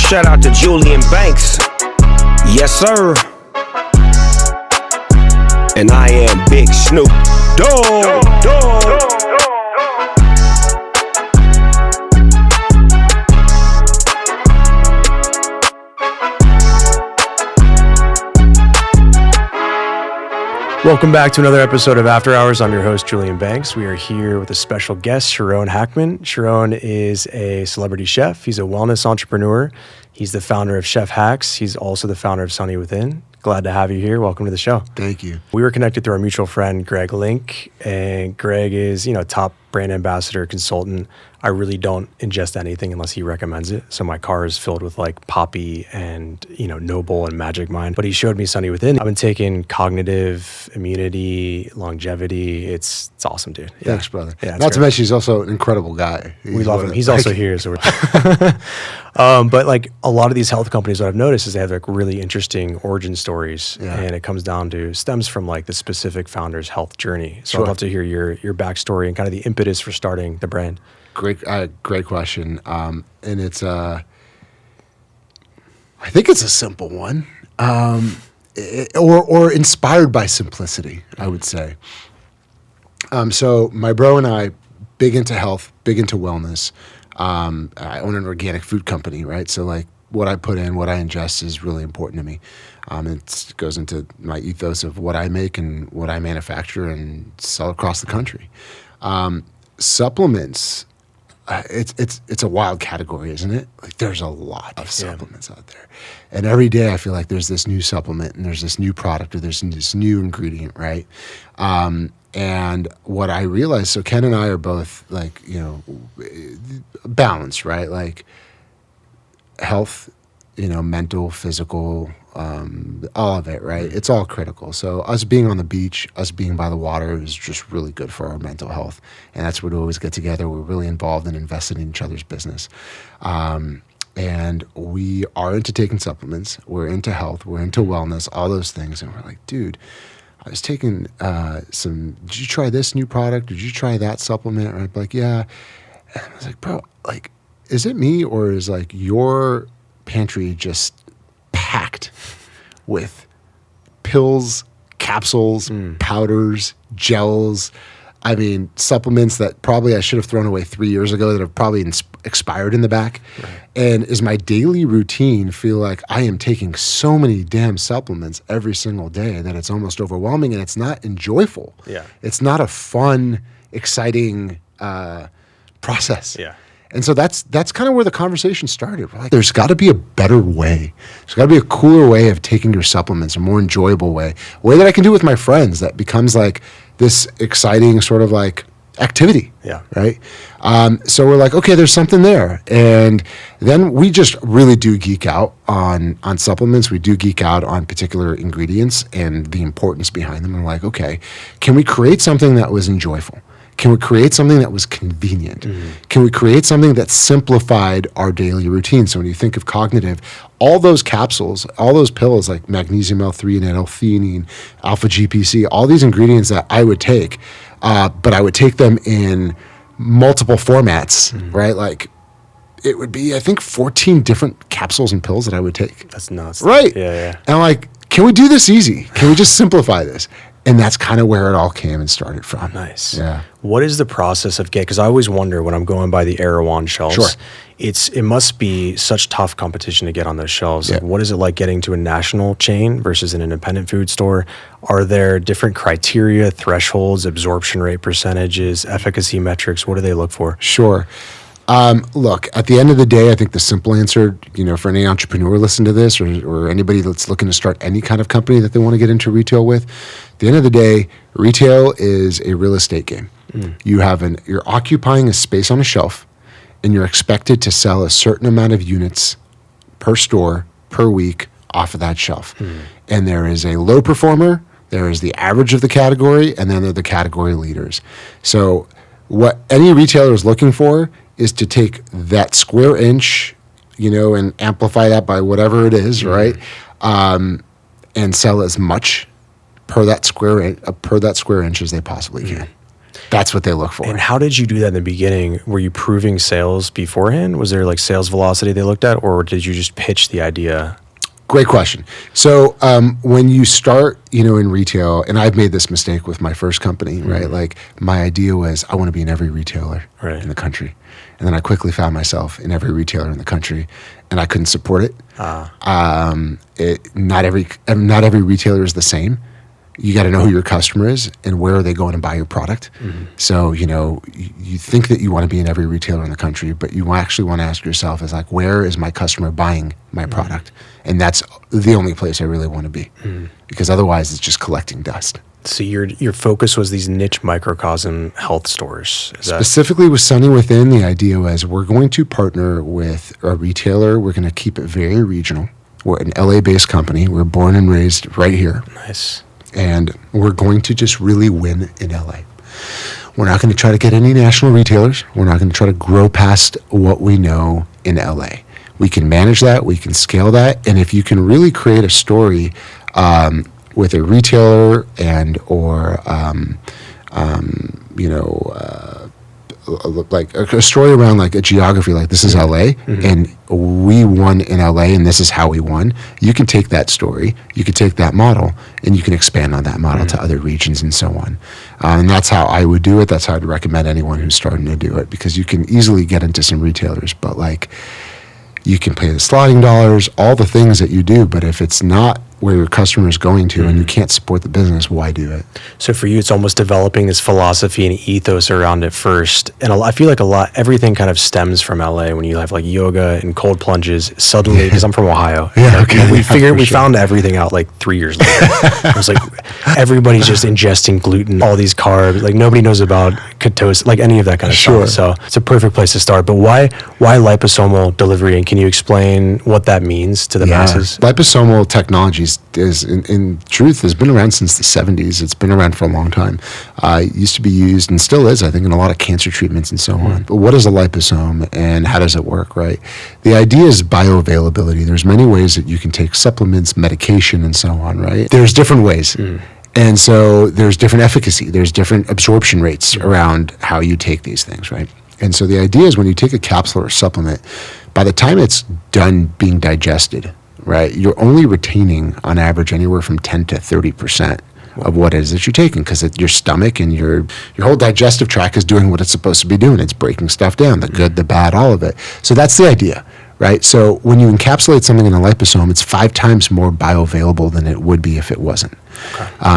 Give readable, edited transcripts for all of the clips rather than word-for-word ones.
Shout out to Julian Banks. Yes, sir. And I am Big Snoop Dogg. Welcome back to another episode of After Hours. I'm your host, Julian Banks. We are here with a special guest, Sharone Hakman. Sharone is a celebrity chef. He's a wellness entrepreneur. He's the founder of Chef Hacks. He's also the founder of Sunny Within. Glad to have you here. Welcome to the show. Thank you. We were connected through our mutual friend, Greg Link, and Greg is, top brand ambassador, consultant. I really don't ingest anything unless he recommends it. So my car is filled with like Poppy and, Noble and Magic Mind. But he showed me Sunny Within. I've been taking cognitive immunity, longevity. It's awesome, dude. Yeah. Thanks, brother. Yeah, Not to mention he's also an incredible guy. We love him. He's also here. So but like a lot of these health companies, what I've noticed is they have like really interesting origin stories. Yeah. And it stems from like the specific founder's health journey. So I'd love to hear your backstory and kind of the impetus for starting the brand. Great question. And it's, I think it's a simple one, or inspired by simplicity, I would say. So my bro and I, big into health, big into wellness. I own an organic food company, right? So like what I put in, what I ingest is really important to me. It goes into my ethos of what I make and what I manufacture and sell across the country. Supplements, it's a wild category, isn't it? Like there's a lot of supplements out there. And every day I feel like there's this new supplement and there's this new product or there's this new ingredient, right? And what I realized, so Ken and I are both like, balanced, right? Like health, mental, physical, all of it, right? It's all critical. So us being on the beach, us being by the water is just really good for our mental health. And that's where we always get together. We're really involved and invested in each other's business. And we are into taking supplements. We're into health. We're into wellness, all those things. And we're like, dude, I was taking did you try this new product? Did you try that supplement? And I'm like, yeah. And I was like, bro, like, is it me or is like your pantry just packed with pills, capsules, powders, gels, supplements that probably I should have thrown away 3 years ago that have probably expired in the back. Right. And is my daily routine feel like I am taking so many damn supplements every single day that it's almost overwhelming and it's not enjoyable. Yeah. It's not a fun, exciting process. Yeah. And so that's kind of where the conversation started. We're like, there's got to be a better way. There's got to be a cooler way of taking your supplements, a more enjoyable way, a way that I can do with my friends that becomes like this exciting sort of like activity. Yeah. Right. So we're like, okay, there's something there. And then we just really do geek out on supplements. We do geek out on particular ingredients and the importance behind them. And we're like, okay, can we create something that was enjoyable? Can we create something that was convenient? Mm-hmm. Can we create something that simplified our daily routine? So when you think of cognitive, all those capsules, all those pills like magnesium L3 and L-theanine, alpha GPC, all these ingredients that I would take, but I would take them in multiple formats, right? Like it would be, I think, 14 different capsules and pills that I would take. That's nuts. Right. Yeah. And I'm like, can we do this easy? Can we just simplify this? And that's kind of where it all came and started from. Nice. Yeah. What is the process of because I always wonder when I'm going by the Erewhon shelves, sure. It must be such tough competition to get on those shelves. Yeah. Like, what is it like getting to a national chain versus an independent food store? Are there different criteria, thresholds, absorption rate percentages, efficacy metrics? What do they look for? Sure. Look, at the end of the day, I think the simple answer, for any entrepreneur listening to this or anybody that's looking to start any kind of company that they want to get into retail with, at the end of the day, retail is a real estate game. You're occupying a space on a shelf and you're expected to sell a certain amount of units per store, per week off of that shelf. And there is a low performer, there is the average of the category, and then there are the category leaders. So what any retailer is looking for is to take that square inch, and amplify that by whatever it is, right? And sell as much per that square inch as they possibly can. That's what they look for. And how did you do that in the beginning? Were you proving sales beforehand? Was there like sales velocity they looked at, or did you just pitch the idea? Great question. So when you start, in retail, and I've made this mistake with my first company, right? Like my idea was I want to be in every retailer in the country. And then I quickly found myself in every retailer in the country, and I couldn't support it. Not every retailer is the same. You got to know who your customer is and where are they going to buy your product. So, you think that you want to be in every retailer in the country, but you actually want to ask yourself is like, where is my customer buying my product? And that's the only place I really want to be because otherwise it's just collecting dust. So your focus was these niche microcosm health stores. Specifically with Sunny Within, the idea was we're going to partner with a retailer. We're going to keep it very regional. We're an LA-based company. We're born and raised right here. Nice. And we're going to just really win in LA. We're not going to try to get any national retailers. We're not going to try to grow past what we know in LA. We can manage that. We can scale that. And if you can really create a story with a retailer and or like a story around like a geography, like this is LA and we won in LA and this is how we won. You can take that story, you can take that model and you can expand on that model to other regions and so on. And that's how I would do it. That's how I'd recommend anyone who's starting to do it because you can easily get into some retailers, but like you can pay the slotting dollars, all the things that you do, but if it's not where your customer is going to and you can't support the business, why do it? So for you, it's almost developing this philosophy and ethos around it first. And I feel like everything kind of stems from LA when you have like yoga and cold plunges suddenly, because I'm from Ohio. We found everything out like 3 years later. It was like, everybody's just ingesting gluten, all these carbs, like nobody knows about ketosis, like any of that kind of stuff. So it's a perfect place to start. But why liposomal delivery? And can you explain what that means to the masses? Liposomal technology is in truth has been around since the 70s. It's been around for a long time. It used to be used and still is, I think, in a lot of cancer treatments and so on. But what is a liposome and how does it work, right? The idea is bioavailability. There's many ways that you can take supplements, medication, and so on, right? There's different ways. And so there's different efficacy. There's different absorption rates around how you take these things, right? And so the idea is when you take a capsule or a supplement, by the time it's done being digested, right, you're only retaining on average anywhere from 10 to 30% of what it is that you're taking because your stomach and your whole digestive tract is doing what it's supposed to be doing. It's breaking stuff down, the good, the bad, all of it. So that's the idea, right? So when you encapsulate something in a liposome, it's 5 times more bioavailable than it would be if it wasn't.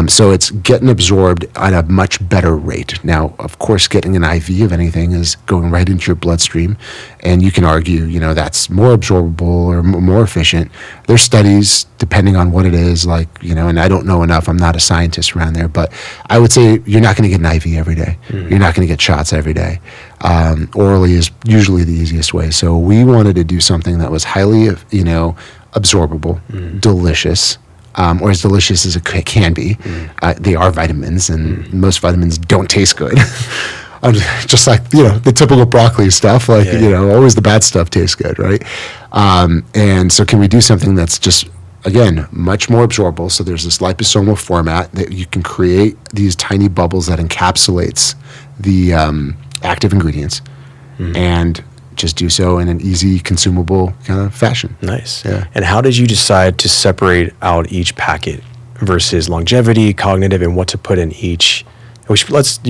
So it's getting absorbed at a much better rate. Now, of course, getting an IV of anything is going right into your bloodstream, and you can argue, that's more absorbable or more efficient. There's studies, depending on what it is, and I don't know enough. I'm not a scientist around there, but I would say you're not going to get an IV every day. You're not going to get shots every day. Orally is usually the easiest way. So we wanted to do something that was highly, absorbable, delicious, or as delicious as it can be. They are vitamins, and most vitamins don't taste good. Just like, the typical broccoli stuff, always the bad stuff tastes good, right? And so can we do something that's just, again, much more absorbable? So there's this liposomal format that you can create these tiny bubbles that encapsulates the active ingredients and just do so in an easy, consumable kind of fashion. Nice. Yeah. And how did you decide to separate out each packet versus longevity, cognitive, and what to put in each? You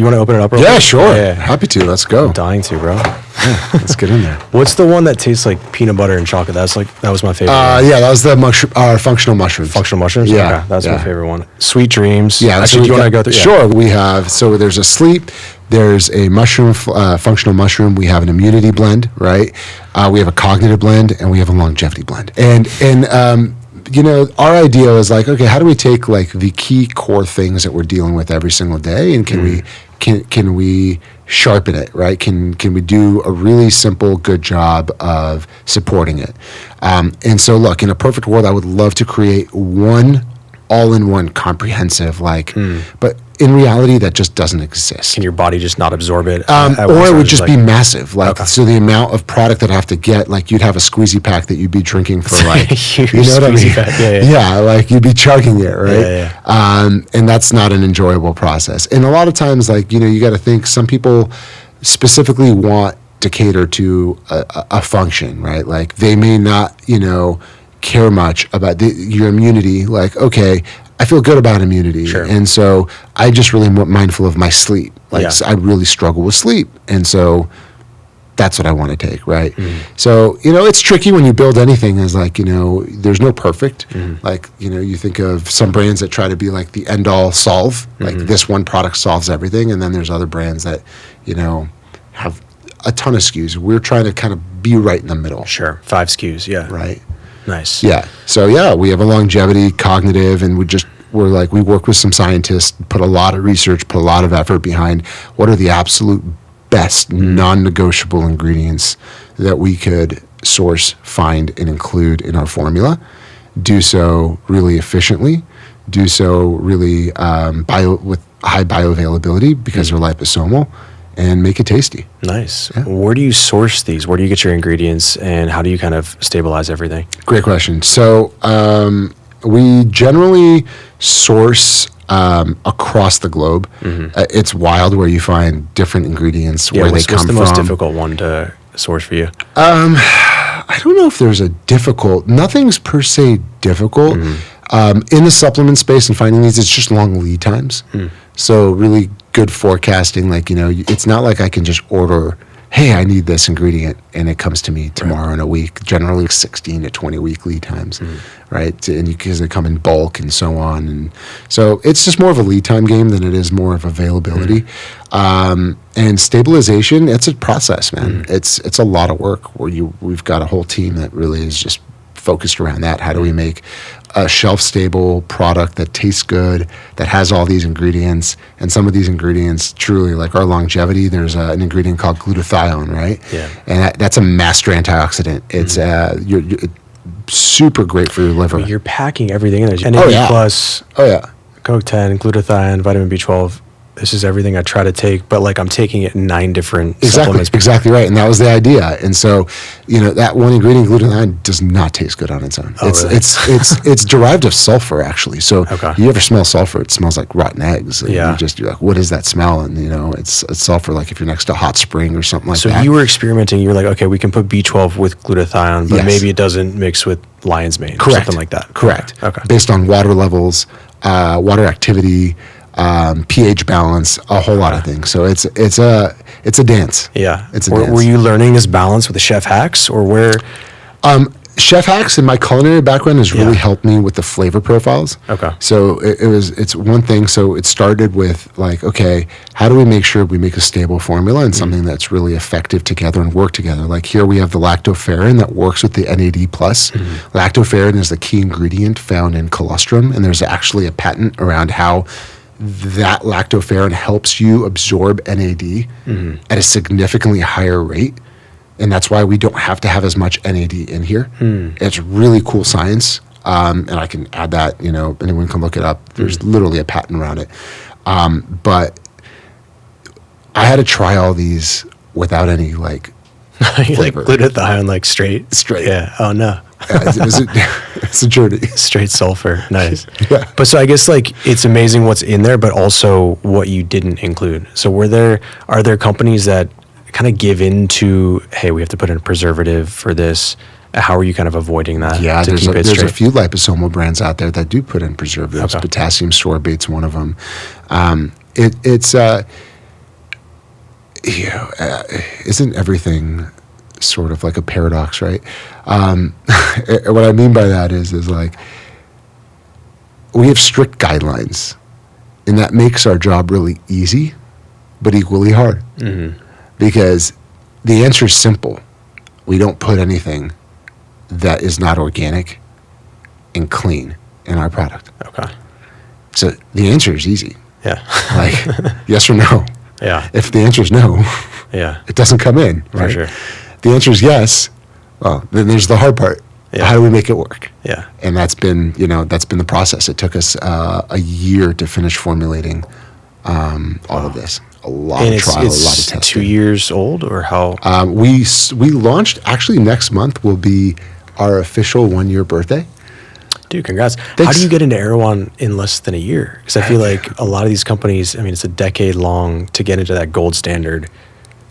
want to open it up real quick? Yeah, sure. Yeah. Happy to. Let's go. I'm dying to, bro. Yeah, let's get in there. What's the one that tastes like peanut butter and chocolate? That was my favorite one. Yeah, that was the functional mushrooms. Functional mushrooms? Yeah. Okay, that's my favorite one. Sweet Dreams. Yeah. Actually, do you want to go through? Sure. We have, so there's a sleep, there's a mushroom, functional mushroom. We have an immunity blend, right? We have a cognitive blend, and we have a longevity blend. And our idea is like, okay, how do we take like the key core things that we're dealing with every single day, and can we sharpen it, right? Can we do a really simple, good job of supporting it? And so, look, in a perfect world, I would love to create one all-in-one comprehensive, but in reality, that just doesn't exist. Can your body just not absorb it? Or it would just be massive. Like, Okay. so the amount of product that I have to get, like you'd have a squeezy pack that you'd be drinking for like, Huge you know what I mean? squeezy pack. Yeah. Like you'd be chugging it, right? Yeah. And that's not an enjoyable process. And a lot of times, like, you got to think some people specifically want to cater to a function, right? Like they may not, care much about your immunity. Like, okay, I feel good about immunity. Sure. And so I just really mindful of my sleep. Like I really struggle with sleep. And so that's what I want to take, right? So, it's tricky when you build anything is like, there's no perfect. Like, you think of some brands that try to be like the end all solve, like this one product solves everything. And then there's other brands that, have a ton of SKUs. We're trying to kind of be right in the middle. Sure. 5 SKUs. Yeah. Right. Nice. Yeah. So we have a longevity, cognitive, and we work with some scientists, put a lot of research, put a lot of effort behind what are the absolute best non-negotiable ingredients that we could source, find, and include in our formula. Do so really efficiently. Do so really with high bioavailability because they're liposomal. And make it tasty. Nice. Yeah. Where do you source these? Where do you get your ingredients, and how do you kind of stabilize everything? Great question. So we generally source across the globe. It's wild where you find different ingredients where they come from. What's the most difficult one to source for you? I don't know if there's a difficult. Nothing's per se difficult. In the supplement space and finding these, it's just long lead times. So really good forecasting. Like, it's not like I can just order, hey, I need this ingredient, and it comes to me tomorrow in a week. Generally 16 to 20 week lead times, right? And because they come in bulk and so on. And so it's just more of a lead time game than it is more of availability. And stabilization, it's a process, man. It's a lot of work where we've got a whole team that really is just focused around that. How do we make a shelf-stable product that tastes good, that has all these ingredients, and some of these ingredients truly, like our longevity, there's an ingredient called glutathione, right? Yeah. And that's a master antioxidant. It's you're super great for your liver. Well, you're packing everything in there. NAD plus, CoQ10, glutathione, vitamin B12. This is everything I try to take, but like I'm taking it in 9 different supplements. Exactly right. And that was the idea. And so, that one ingredient, glutathione, does not taste good on its own. Really? It's derived of sulfur, actually. So you ever smell sulfur, it smells like rotten eggs. And you're like, what is that smell? And it's sulfur, like if you're next to a hot spring or something like that. So you were experimenting. You were like, okay, we can put B12 with glutathione, but maybe it doesn't mix with lion's mane or something like that. Correct. Okay. Based on water levels, water activity, pH balance, a whole lot of things. So it's a dance. Yeah. It's a dance. Were you learning this balance with the chef hacks, or where? Chef hacks and my culinary background has really helped me with the flavor profiles. Okay. So it's one thing. So it started with like, okay, how do we make sure we make a stable formula and something that's really effective together and work together? Like here we have the lactoferrin that works with the NAD+. Lactoferrin is the key ingredient found in colostrum, and there's actually a patent around how that lactoferrin helps you absorb NAD at a significantly higher rate. And that's why we don't have to have as much NAD in here. It's really cool science. And I can add that, anyone can look it up. There's literally a patent around it. But I had to try all these without any like flavor. Like glutathione, like straight. Yeah. Oh no. It's a journey. Straight sulfur. Nice. Yeah. But so I guess like it's amazing what's in there, but also what you didn't include. So are there companies that kind of give into, hey, we have to put in a preservative for this? How are you kind of avoiding that? Yeah, to there's keep it a straight? few liposomal brands out there that do put in preservatives. Okay. Potassium sorbate's one of them. Isn't everything sort of like a paradox, right? What I mean by that is like we have strict guidelines, and that makes our job really easy, but equally hard. Because the answer is simple. We don't put anything that is not organic and clean in our product. Okay. So the answer is easy. Yeah. Like yes or no. Yeah. If the answer is no, Yeah. it doesn't come in. Right? For sure. The answer is yes. Well, then there's the hard part. Yeah. How do we make it work? Yeah. And that's been the process. It took us a year to finish formulating all of this. A lot And of trial, a lot of it's testing. 2 years old, or how? We launched, actually next month will be our official 1 year birthday. Dude, congrats. How Thanks. do you get into Erewhon in less than a year? Because I feel like a lot of these companies, I mean, it's a decade long to get into that gold standard.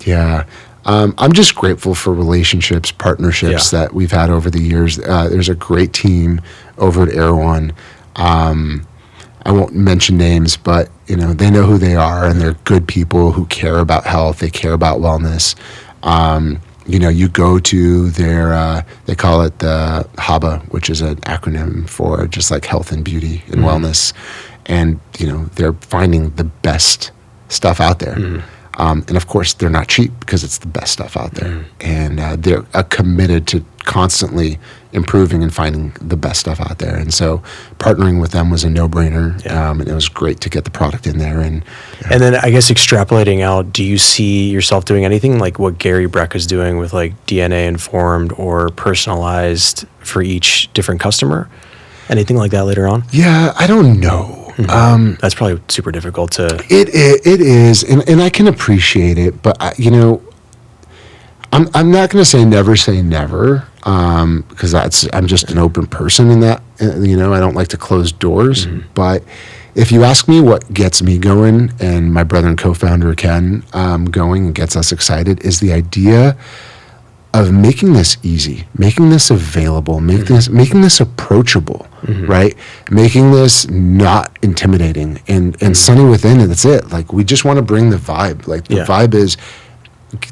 Yeah. I'm just grateful for relationships, partnerships Yeah. that we've had over the years. There's a great team over at Erewhon. I won't mention names, but they know who they are, and they're good people who care about health. They care about wellness. You go to their, they call it the HABA, which is an acronym for just like health and beauty and wellness. And, they're finding the best stuff out there. And of course, they're not cheap because it's the best stuff out there. And they're committed to constantly improving and finding the best stuff out there. And so partnering with them was a no-brainer. And it was great to get the product in there. And then I guess extrapolating out, do you see yourself doing anything like what Gary Breck is doing with like DNA informed or personalized for each different customer? Anything like that later on? yeah, I don't know. That's probably super difficult to. It is, and I can appreciate it, but I'm not going to say never, because I'm just an open person in that. I don't like to close doors. But if you ask me what gets me going, and my brother and co-founder Ken going and gets us excited, is the idea of making this easy, making this available, making this approachable, right? Making this not intimidating and sunny within, and that's it. Like, we just want to bring the vibe. Like, the vibe is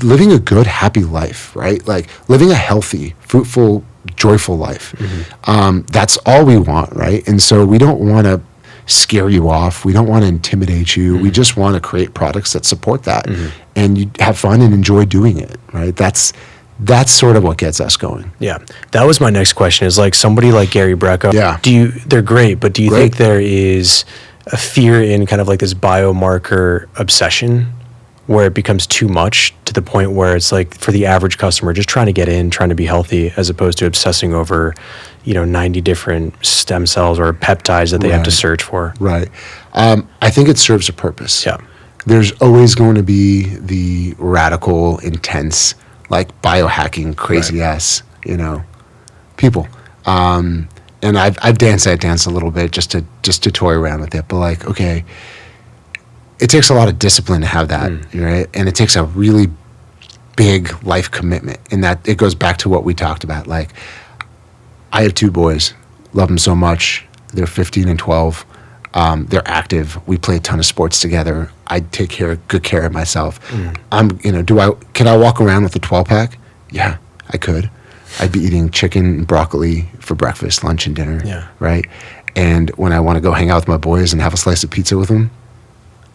living a good, happy life, right? Like, living a healthy, fruitful, joyful life. That's all we want, right? And so we don't want to scare you off. We don't want to intimidate you. We just want to create products that support that. And you have fun and enjoy doing it, right? That's sort of what gets us going. Yeah, that was my next question. Is like somebody like Gary Brecka. Yeah. They're great, but do you Great. think there is a fear in kind of like this biomarker obsession where it becomes too much to the point where it's like for the average customer just trying to get in, trying to be healthy, as opposed to obsessing over, 90 different stem cells or peptides that they have to search for? Right. I think it serves a purpose. Yeah. There's always going to be the radical, intense, like biohacking, crazy ass, people. And I've danced that dance a little bit just to toy around with it. But like, okay, it takes a lot of discipline to have that, right? And it takes a really big life commitment. And that it goes back to what we talked about. Like, I have 2 boys, love them so much. They're 15 and 12. They're active. We play a ton of sports together. I take good care of myself. Can I walk around with a 12-pack? Yeah, I could. I'd be eating chicken and broccoli for breakfast, lunch, and dinner. Yeah. Right. And when I want to go hang out with my boys and have a slice of pizza with them,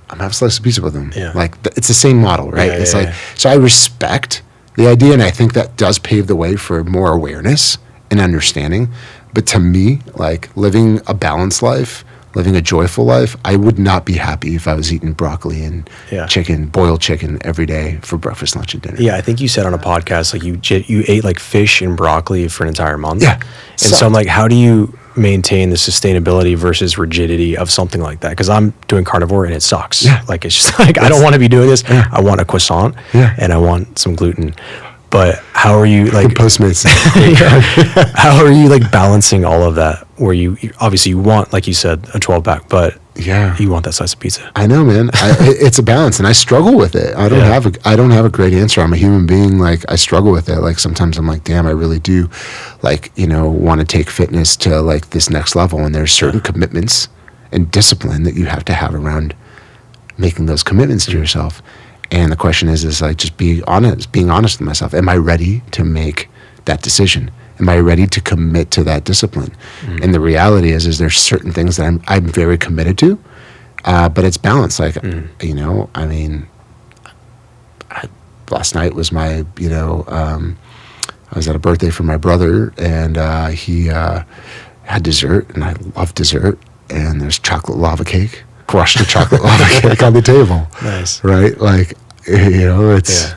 I'm gonna have a slice of pizza with them. Yeah. Like, it's the same model, right? Yeah, it's yeah, like, yeah. so I respect the idea, and I think that does pave the way for more awareness and understanding. But to me, like, living a balanced life, living a joyful life, I would not be happy if I was eating broccoli and chicken, boiled chicken every day for breakfast, lunch, and dinner. Yeah, I think you said on a podcast, like you ate like fish and broccoli for an entire month. Yeah. And so I'm like, how do you maintain the sustainability versus rigidity of something like that? Because I'm doing carnivore and it sucks. Yeah. Like, it's just like, I don't want to be doing this. Yeah. I want a croissant and I want some gluten. But how are you like Postmates? how are you like balancing all of that where you obviously you want, like you said, a 12-pack, but you want that slice of pizza? I know, man. It's a balance, and I struggle with it. I don't have a great answer. I'm a human being. Like, I struggle with it. Like, sometimes I'm like, damn, I really do, like, want to take fitness to like this next level. And there's certain commitments and discipline that you have to have around making those commitments to yourself. And the question is like, just being honest with myself. Am I ready to make that decision? Am I ready to commit to that discipline? And the reality is there's certain things that I'm very committed to, but it's balanced. Like, last night was my, I was at a birthday for my brother, and he had dessert, and I love dessert. And there's chocolate lava cake. Crushed the chocolate lava cake on the table. Nice. Right? Like, it's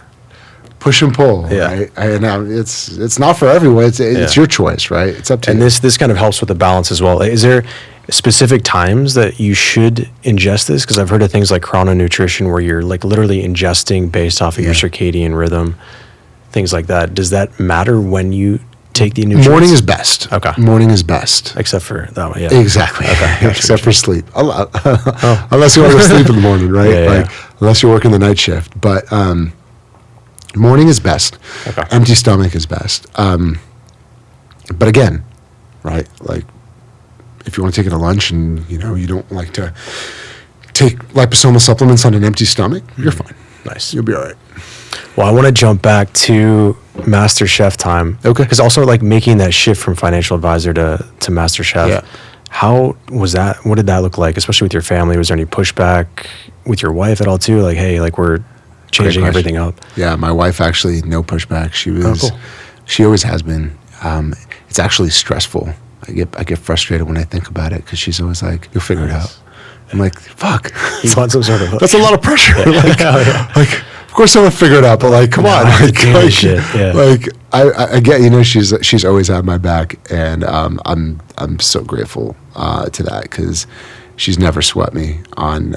push and pull, Yeah. right? And it's not for everyone. It's your choice, right? It's up to And you. this kind of helps with the balance as well. Is there specific times that you should ingest this? Because I've heard of things like chrononutrition where you're like literally ingesting based off of your circadian rhythm, things like that. Does that matter when you take the nutrients? Morning is best. Okay. Morning is best. Except for that one, yeah. Exactly. Okay. Except for sleep. Unless you want to sleep in the morning, right? Yeah. Unless you're working the night shift. But morning is best. Okay. Empty stomach is best. But again, right? Like, if you want to take it to lunch and, you know, you don't like to take liposomal supplements on an empty stomach, you're fine. Nice. You'll be all right. Well, I want to jump back to MasterChef time. Okay. Because also like making that shift from financial advisor to MasterChef. Yeah. How was that? What did that look like, especially with your family? Was there any pushback with your wife at all too? Like, hey, like we're changing everything up. Yeah, my wife actually, no pushback. She was, cool. She always has been. It's actually stressful. I get frustrated when I think about it because she's always like, "You'll figure it out." I'm like, "Fuck." You want some sort of That's a lot of pressure. Like, of course I want to figure it out, but like, come on. Like, I get, you know, she's always had my back, and I'm so grateful to that because she's never sweat me on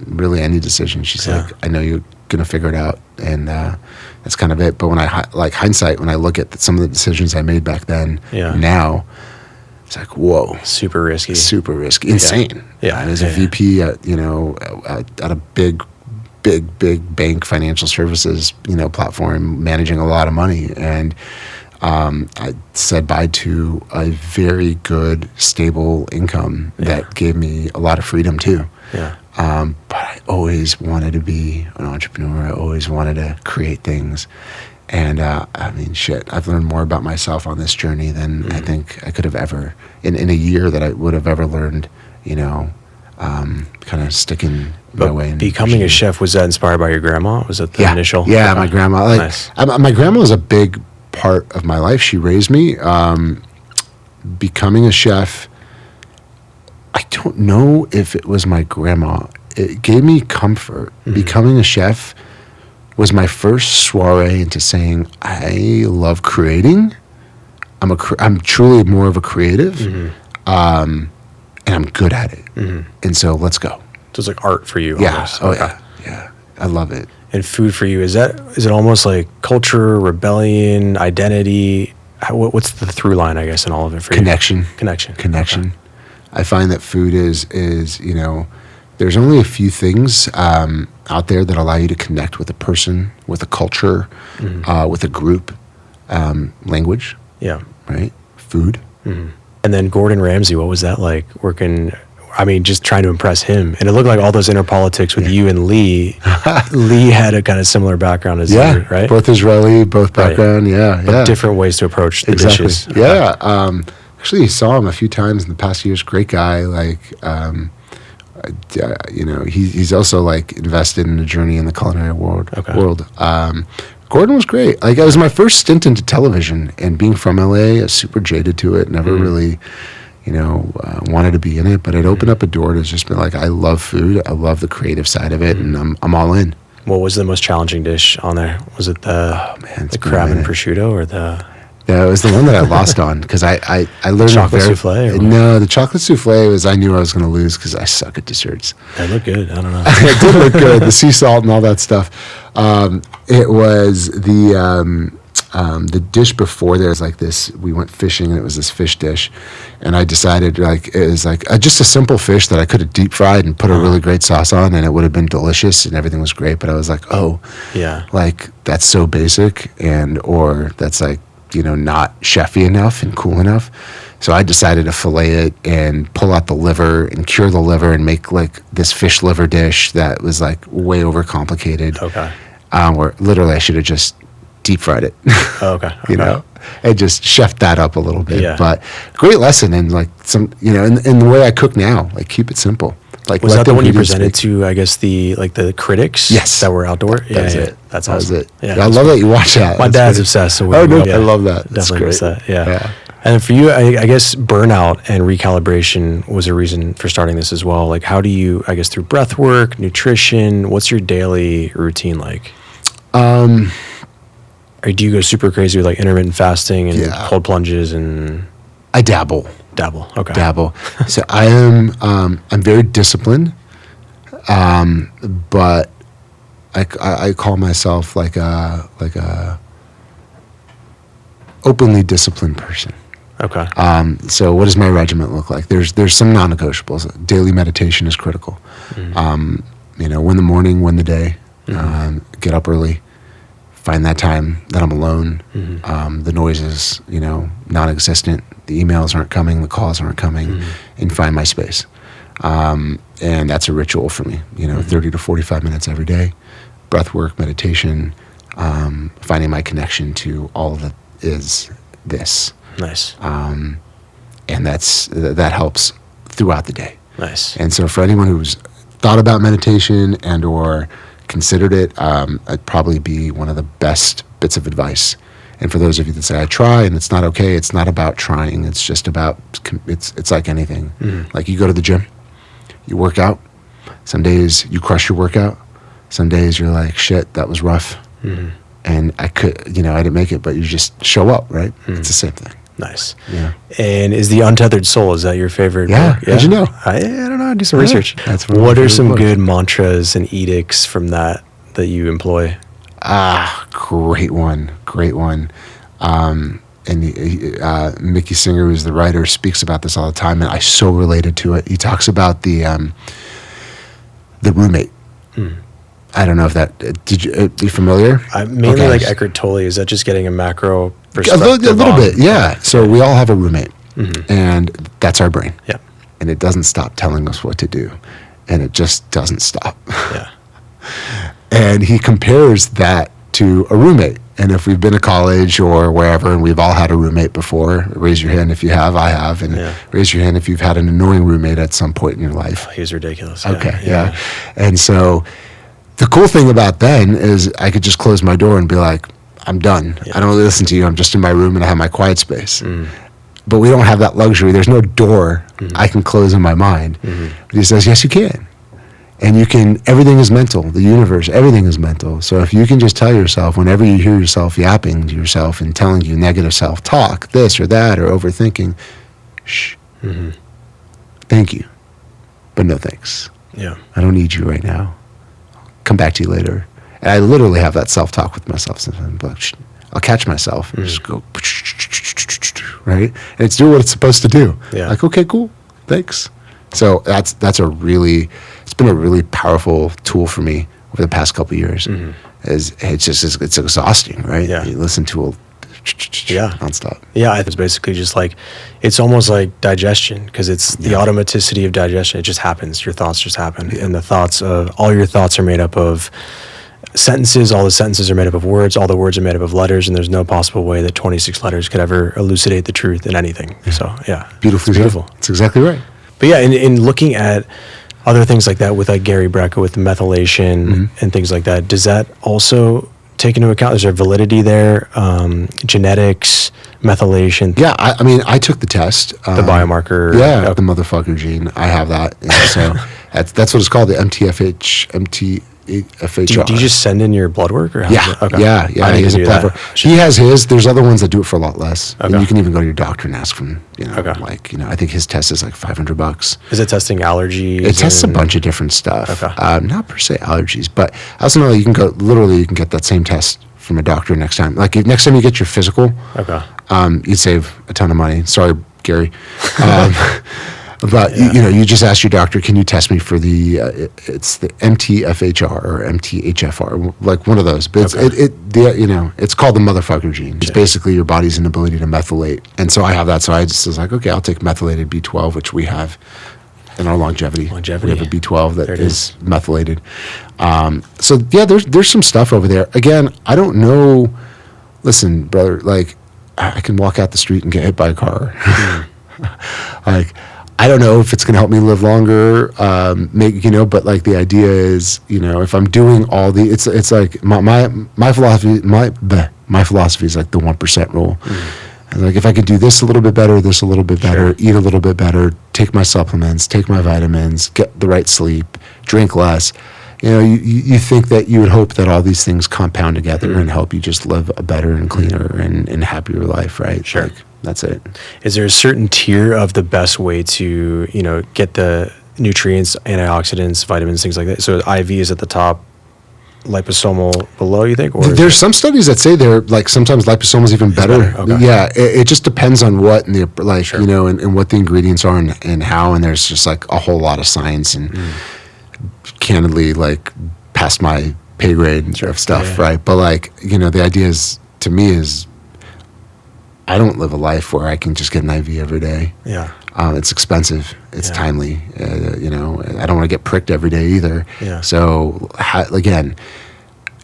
really any decision. She's like, I know you're gonna figure it out, and that's kind of it. But when I like hindsight, when I look at some of the decisions I made back then, now it's like, whoa, super risky, insane. Yeah. I was a VP at, you know, at a big bank, financial services, you know, platform, managing a lot of money, and I said bye to a very good, stable income that gave me a lot of freedom too. Yeah. But I always wanted to be an entrepreneur. I always wanted to create things. And I mean, shit, I've learned more about myself on this journey than I think I could have ever, in a year that I would have ever learned, you know, kind of sticking my way in. Becoming a chef, was that inspired by your grandma? Was it the initial? Yeah, my grandma. Like, nice. My grandma was a big part of my life. She raised me. Becoming a chef, I don't know if it was my grandma. It gave me comfort. Becoming a chef was my first soiree into saying, I love creating. I'm truly more of a creative, and I'm good at it. And so let's go. So it's like art for you. Yeah. Almost. Oh, yeah. I love it. And food for you, is it almost like culture, rebellion, identity? What's the through line, I guess, in all of it for Connection. you? Connection. Okay. I find that food is, you know, there's only a few things out there that allow you to connect with a person, with a culture, with a group, language. Yeah. Right? Food. And then Gordon Ramsay, what was that like working? I mean, just trying to impress him. And it looked like all those inner politics with you and Lee. Lee had a kind of similar background as you, right? Both Israeli, both background. Right. But different ways to approach the dishes. Yeah. Actually, saw him a few times in the past years. Great guy. Like, you know, he's also like invested in a journey in the culinary world. Gordon was great. Like, it was my first stint into television, and being from LA, I was super jaded to it. Never really, you know, wanted to be in it, but it opened up a door to just be like, I love food. I love the creative side of it, and I'm all in. What was the most challenging dish on there? Was it the crab and prosciutto, or the? Yeah, it was the one that I lost on because I learned chocolate souffle. No, the chocolate souffle was, I knew I was going to lose because I suck at desserts. It looked good. I don't know. It did look good. The sea salt and all that stuff. It was the dish before there was like this. We went fishing and it was this fish dish, and I decided like it was like just a simple fish that I could have deep fried and put a really great sauce on, and it would have been delicious and everything was great. But I was like, like that's so basic, or that's like, you know, not chefy enough and cool enough. So I decided to fillet it and pull out the liver and cure the liver and make like this fish liver dish that was like way overcomplicated. Okay. Where literally I should have just deep fried it. You know, and just chefed that up a little bit. Yeah. But great lesson, and like some, you know, in the way I cook now, like keep it simple. Like, was that the one you presented to, I guess, the critics? Yes. That were outdoor? That's it. That's awesome. That was it. Yeah, I love that you watch that. My dad's obsessed. So I love that. Definitely miss that. Yeah. And for you, I guess burnout and recalibration was a reason for starting this as well. Like, how do you, I guess, through breath work, nutrition, what's your daily routine like? Or do you go super crazy with like intermittent fasting and cold plunges and? I dabble. Dabble. Okay. Dabble. So I'm very disciplined, but I call myself like a openly disciplined person. Okay. So what does my regimen look like? There's some non-negotiables. Daily meditation is critical. Win the morning, win the day. Get up early. Find that time that I'm alone. The noise is, non-existent. The emails aren't coming. The calls aren't coming. And find my space. And that's a ritual for me. 30 to 45 minutes every day. Breath work, meditation, finding my connection to all that is this. Nice. And that helps throughout the day. Nice. And so for anyone who's thought about meditation and or considered it, it'd probably be one of the best bits of advice. And for those of you that say, I try and it's not okay, it's not about trying. It's just about, it's like anything. Like you go to the gym, you work out. Some days you crush your workout. Some days you're like, shit, that was rough. And I didn't make it, but you just show up, right? It's the same thing. Nice. Yeah. And is The Untethered Soul, is that your favorite Yeah. book? How'd you know? I don't know. I do some research. That's one of what my are favorite some books. good mantras and edicts from that you employ? Great one. Mickey Singer, who's the writer, speaks about this all the time, and I so related to it. He talks about the roommate. I don't know if that, are you familiar? Mainly Okay. like Eckhart Tolle. Is that just getting a macro A perspective? little on- bit, yeah. So we all have a roommate, and that's our brain. Yeah. And it doesn't stop telling us what to do, and it just doesn't stop. Yeah. And he compares that to a roommate. And if we've been to college or wherever, and we've all had a roommate before, raise your hand if you have. I have. And raise your hand if you've had an annoying roommate at some point in your life. He was ridiculous. Okay, yeah. And so the cool thing about then is I could just close my door and be like, I'm done. I don't really listen to you. I'm just in my room and I have my quiet space. But we don't have that luxury. There's no door I can close in my mind. But he says, yes, you can. And you can, everything is mental. The universe, everything is mental. So if you can just tell yourself, whenever you hear yourself yapping to yourself and telling you negative self-talk, this or that, or overthinking, shh. Thank you, but no thanks. Yeah. I don't need you right now. Come back to you later. And I literally have that self-talk with myself sometimes. Like, shh. I'll catch myself and just go, right? And it's doing what it's supposed to do. Yeah. Like, okay, cool, thanks. So it's been a really powerful tool for me over the past couple of years. It's exhausting, right? Yeah. You listen to a nonstop. Yeah, it's basically just like, it's almost like digestion, because it's the automaticity of digestion. It just happens. Your thoughts just happen. And all your thoughts are made up of sentences. All the sentences are made up of words. All the words are made up of letters. And there's no possible way that 26 letters could ever elucidate the truth in anything. So, yeah. Beautifully beautiful. That's exactly right. But yeah, in looking at other things like that with like Gary Brecka with methylation and things like that, does that also take into account, is there validity there, genetics, methylation? Yeah, I took the test. The biomarker. Yeah, the motherfucker gene. I have that. And so that's what it's called, the MTFHR. Do you just send in your blood work? Or how Yeah, does it- okay. yeah. I He need has to a do platform. that. He has his. There's other ones that do it for a lot less. Okay. And you can even go to your doctor and ask him. Okay. I think his test is like $500. Is it testing allergies? It tests a bunch of different stuff. Okay. Not per se allergies, but I also know you can get that same test from a doctor next time. Like next time you get your physical, Okay. you'd save a ton of money. Sorry, Gary. But you just ask your doctor, can you test me for it's the MTFHR or MTHFR, like one of those. But it's called the motherfucker gene. It's basically your body's inability to methylate. And so I have that. So I just was like, okay, I'll take methylated B12, which we have in our longevity. We have a B12 that is methylated. So yeah, there's some stuff over there. Again, I don't know. Listen, brother, like I can walk out the street and get hit by a car. Like, I don't know if it's going to help me live longer, but like the idea is, if I'm doing all it's like my philosophy, my philosophy is like the 1% rule. And like, if I could do this a little bit better, this a little bit better, eat a little bit better, take my supplements, take my vitamins, get the right sleep, drink less, you think that you would hope that all these things compound together and help you just live a better and cleaner and happier life, right? Sure. Like, That's it. Is there a certain tier of the best way to, get the nutrients, antioxidants, vitamins, things like that? So IV is at the top, liposomal below, you think? Or there's some studies that say they're like sometimes liposomal is even better. Okay. Yeah, it just depends on what and and what the ingredients are and how. And there's just like a whole lot of science and candidly like past my pay grade of stuff, right? But like the idea is to me is I don't live a life where I can just get an IV every day. Yeah. It's expensive. It's timely. I don't want to get pricked every day either. Yeah. So again,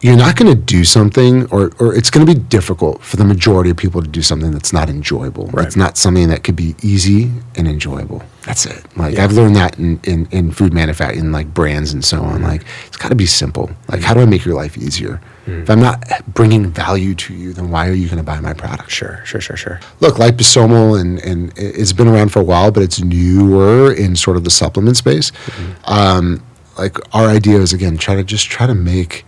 you're not going to do something, or it's going to be difficult for the majority of people to do something that's not enjoyable. Right. It's not something that could be easy and enjoyable. That's it. Like I've learned that in food manufacturing, like brands and so on. Like it's got to be simple. Like how do I make your life easier? If I'm not bringing value to you, then why are you going to buy my product? Sure. Look, liposomal and it's been around for a while, but it's newer in sort of the supplement space. Like our idea is again try to make.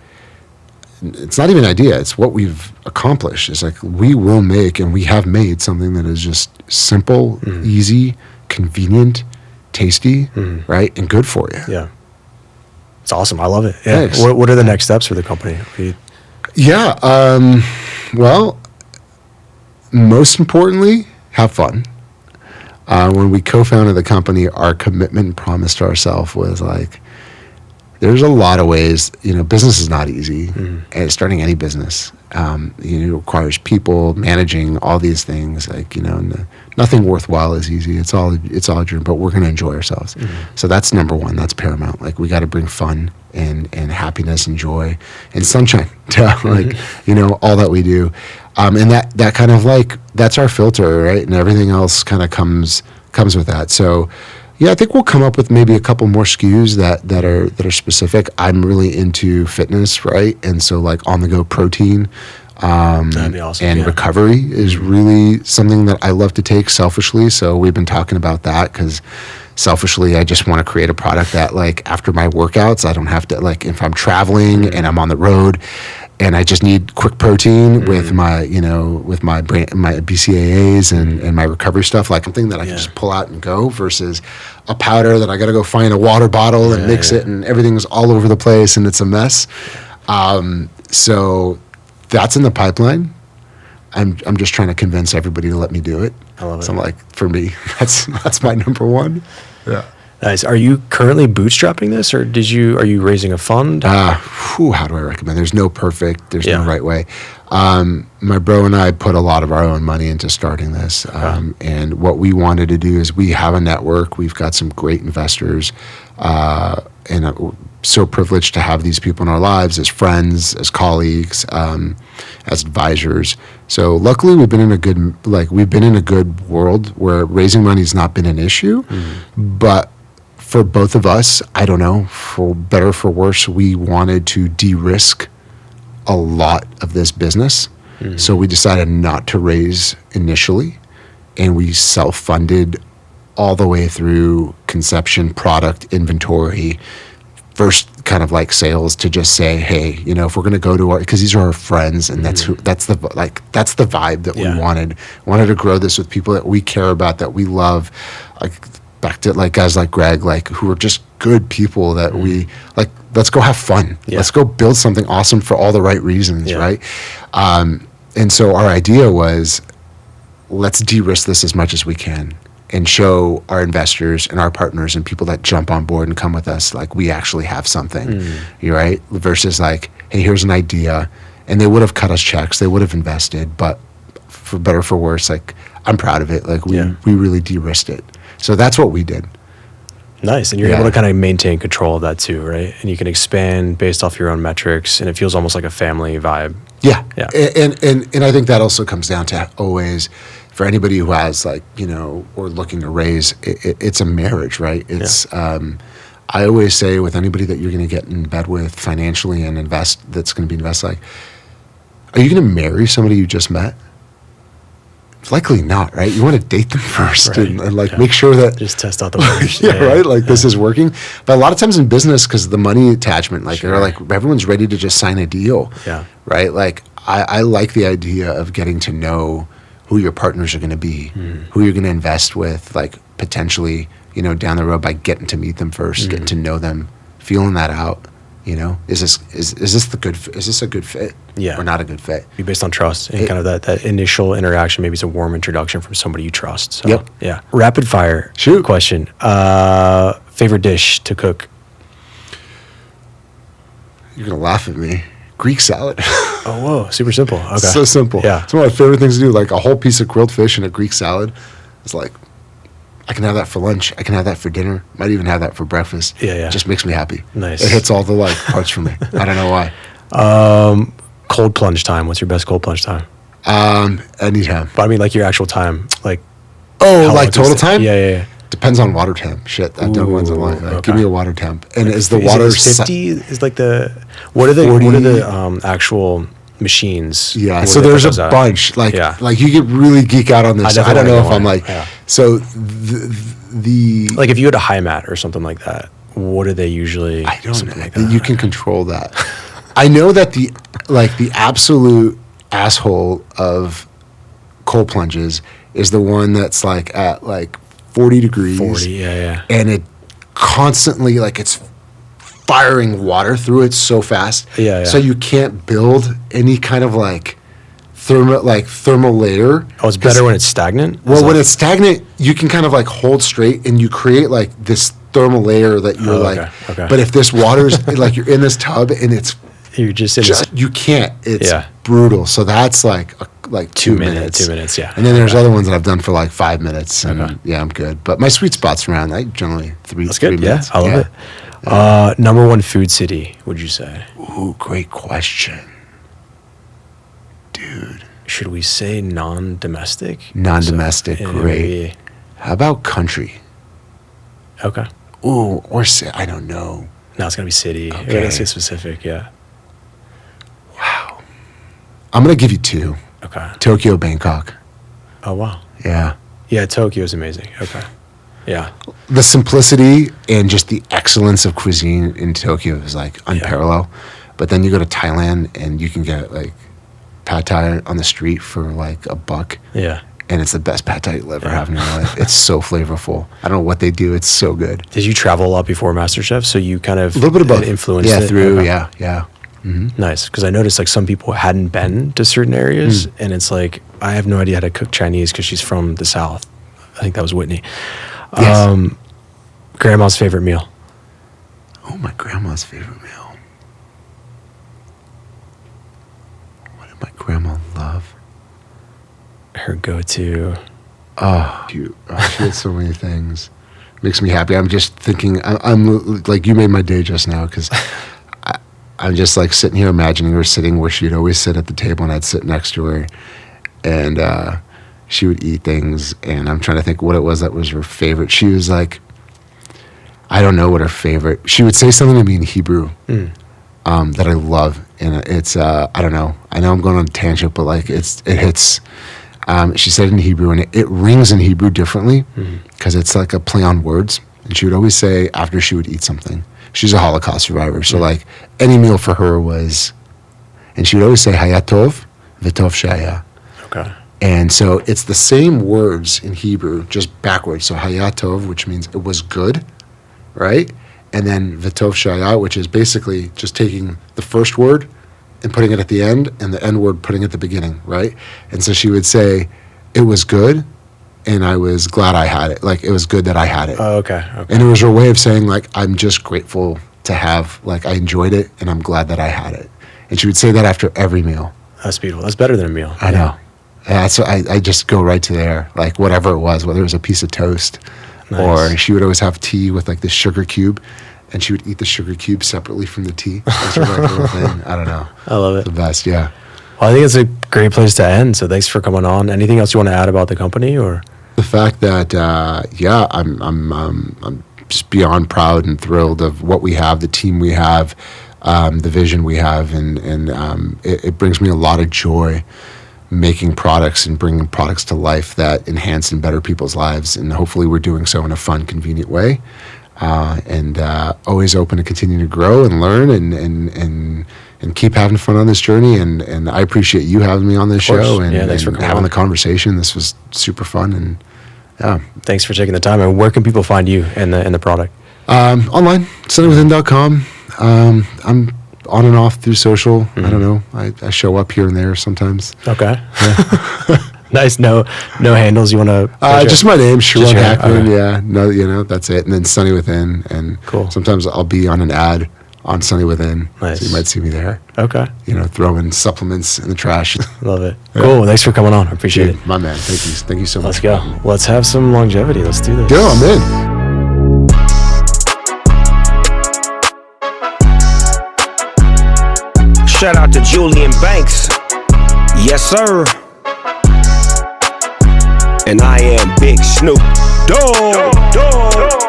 It's not even an idea. It's what we've accomplished. It's like we will make and we have made something that is just simple, easy, convenient, tasty, right, and good for you. Yeah. It's awesome. I love it. Yeah. Thanks. What are the next steps for the company? Well, most importantly, have fun. When we co-founded the company, our commitment and promise to ourselves was like, there's a lot of ways, business is not easy. And starting any business, it requires people managing all these things. Like, nothing worthwhile is easy. It's all a dream, but we're going to enjoy ourselves. So that's number one. That's paramount. Like we got to bring fun and happiness and joy and sunshine to all that we do. And that kind of like, that's our filter, right? And everything else kind of comes with that. So, yeah, I think we'll come up with maybe a couple more SKUs that are specific. I'm really into fitness, right? And so like on the go protein That'd be awesome. and recovery is really something that I love to take selfishly. So we've been talking about that because selfishly, I just want to create a product that like after my workouts, I don't have to like if I'm traveling and I'm on the road and I just need quick protein with my, with my BCAAs and my recovery stuff, like something that I can just pull out and go versus a powder that I got to go find a water bottle and mix it and everything's all over the place and it's a mess. So that's in the pipeline. I'm just trying to convince everybody to let me do it. I love it. So I'm like, for me, that's my number one. Yeah. Nice. Are you currently bootstrapping this, or are you raising a fund? How do I recommend? There's no perfect. There's no right way. My bro and I put a lot of our own money into starting this, and what we wanted to do is we have a network. We've got some great investors, and I'm so privileged to have these people in our lives as friends, as colleagues, as advisors. So luckily, we've been in a good world where raising money has not been an issue, but for both of us, I don't know, for better or for worse, we wanted to de-risk a lot of this business. So we decided not to raise initially, and we self-funded all the way through conception, product, inventory, first kind of like sales to just say, hey, if we're going to go to because these are our friends and that's the vibe that we wanted to grow this with people that we care about, that we love, like back to like guys like Greg, like who are just good people that we like, let's go have fun. Let's go build something awesome for all the right reasons. Right. And so our idea was, let's de-risk this as much as we can and show our investors and our partners and people that jump on board and come with us, like we actually have something, you're right? Versus like, hey, here's an idea. And they would have cut us checks. They would have invested, but for better or for worse, like I'm proud of it. Like we really de-risked it. So that's what we did. Nice. And you're able to kind of maintain control of that too, right? And you can expand based off your own metrics, and it feels almost like a family vibe. Yeah. And I think that also comes down to always, for anybody who has like, or looking to raise, it's a marriage, right? It's, I always say with anybody that you're going to get in bed with financially and that's going to be invested, like, are you going to marry somebody you just met? Likely not, right? You want to date them first and make sure that just test out the waters. Right? Like this is working. But a lot of times in business, because the money attachment, like they're like everyone's ready to just sign a deal. Yeah. Right? Like I like the idea of getting to know who your partners are going to be, who you're going to invest with, like potentially, you know, down the road by getting to meet them first, getting to know them, feeling that out. You know, is this a good fit? Yeah. Or not a good fit? Be based on trust and kind of that initial interaction. Maybe it's a warm introduction from somebody you trust. So, Yep. Yeah. Rapid fire. Shoot. Question. Favorite dish to cook? You're gonna laugh at me. Greek salad. Oh, whoa. Super simple. Okay. So simple. Yeah. It's one of my favorite things to do. Like a whole piece of grilled fish and a Greek salad. It's like, I can have that for lunch. I can have that for dinner. Might even have that for breakfast. Yeah, yeah. It just makes me happy. Nice. It hits all the like parts for me. I don't know why. Cold plunge time. What's your best cold plunge time? Anytime. But I mean, like your actual time. Like, Oh, how like long total does it- time? Yeah. Depends on water temp. Shit, I've done ones that like, okay. give me a water temp. And is the Is water it 50 is like the, what are the 40? Actual machines? Yeah, What so do they there's put a those at? bunch. Like, Yeah. like you could really geek out on this. I don't definitely know if wanna I'm know like. one, yeah. So the Like if you had a high mat or something like that, what do they usually? I don't something know. like that? You can control that. I know that the absolute asshole of cold plunges is the one that's like at like 40 degrees. 40, yeah. And it constantly like it's firing water through it so fast. Yeah. So you can't build any kind of like thermal layer. Oh, it's better when it's stagnant? Well, when it's stagnant, you can kind of like hold straight and you create like this thermal layer that you're okay. But if this water's like you're in this tub and it's You're just in just you can't. It's Yeah. brutal. So that's like 2 minutes. 2 minutes, yeah. And then there's other ones that I've done for like 5 minutes, and Okay. yeah, I'm good. But my sweet spot's around like generally three. That's 3 good. Yeah, minutes. I love it. Number one food city, would you say? Ooh, great question, dude. Should we say non-domestic? Non-domestic, So, yeah, great. maybe- How about country? Okay. Ooh, or I don't know. No, it's gonna be city. Okay. Okay. Let's get specific. Yeah. I'm gonna give you two: Okay. Tokyo, Bangkok. Oh wow. Yeah. Yeah, Tokyo's amazing. Okay. Yeah. The simplicity and just the excellence of cuisine in Tokyo is like unparalleled. But then you go to Thailand and you can get like pad thai on the street for like $1, Yeah. and it's the best pad thai you'll ever have in your life. It's so flavorful. I don't know what they do. It's so good. Did you travel a lot before MasterChef? So you kind of A little bit of both. influenced Yeah, it? through. Okay. Yeah. Nice, because I noticed like some people hadn't been to certain areas, and it's like I have no idea how to cook Chinese because she's from the South. I think that was Whitney. Yes. Grandma's favorite meal. Oh, my grandma's favorite meal. What did my grandma love? Her go-to. Oh, she had so many things. Makes me happy. I'm just thinking. I'm like you made my day just now because I'm just like sitting here imagining her sitting where she'd always sit at the table and I'd sit next to her, and she would eat things. And I'm trying to think what it was that was her favorite. She was like, I don't know what her favorite. She would say something to me in Hebrew that I love, and it's I don't know. I know I'm going on a tangent, but like it hits. She said it in Hebrew, and it rings in Hebrew differently because it's like a play on words. And she would always say after she would eat something. She's a Holocaust survivor, so like any meal for her was, and she would always say Hayat Tov, V'tov Shaya. Okay. And so it's the same words in Hebrew, just backwards. So Hayat Tov, which means it was good, right? And then V'tov Shaya, which is basically just taking the first word and putting it at the end, and the end word putting it at the beginning, right? And so she would say, it was good, and I was glad I had it. Like, it was good that I had it. Oh, okay. And it was her way of saying, like, I'm just grateful to have, like, I enjoyed it, and I'm glad that I had it. And she would say that after every meal. That's beautiful. That's better than a meal. I know. Yeah, so I just go right to there, like, whatever it was, whether it was a piece of toast, Nice. or she would always have tea with, like, the sugar cube, and she would eat the sugar cube separately from the tea. That's her like little thing. I don't know. I love it. The best, yeah. Well, I think it's a great place to end. So thanks for coming on. Anything else you want to add about the company, or? The fact that I'm just beyond proud and thrilled of what we have, the team we have, the vision we have, and it brings me a lot of joy making products and bringing products to life that enhance and better people's lives, and hopefully we're doing so in a fun, convenient way, and always open to continue to grow and learn and and keep having fun on this journey. And I appreciate you having me on this show and, thanks for and coming having on. the conversation. This was super fun. And yeah. Thanks for taking the time. And where can people find you and the product? Online, sunnywithin.com. I'm on and off through social. I don't know. I show up here and there sometimes. Okay. Nice. No handles you want to? Just my name, Sharone Hakman. Okay. Yeah. No, that's it. And then Sunny Within. And Cool. sometimes I'll be on an ad on Sunny Within. Nice. So you might see me there. Okay. Throwing supplements in the trash. Love it. Cool. Thanks for coming on. I appreciate Dude, my man. Thank you. Thank you so it. much. Let's go. Let's have some longevity. Let's do this. Go, I'm in. Shout out to Julian Banks. Yes, sir. And I am Big Snoop Dogg.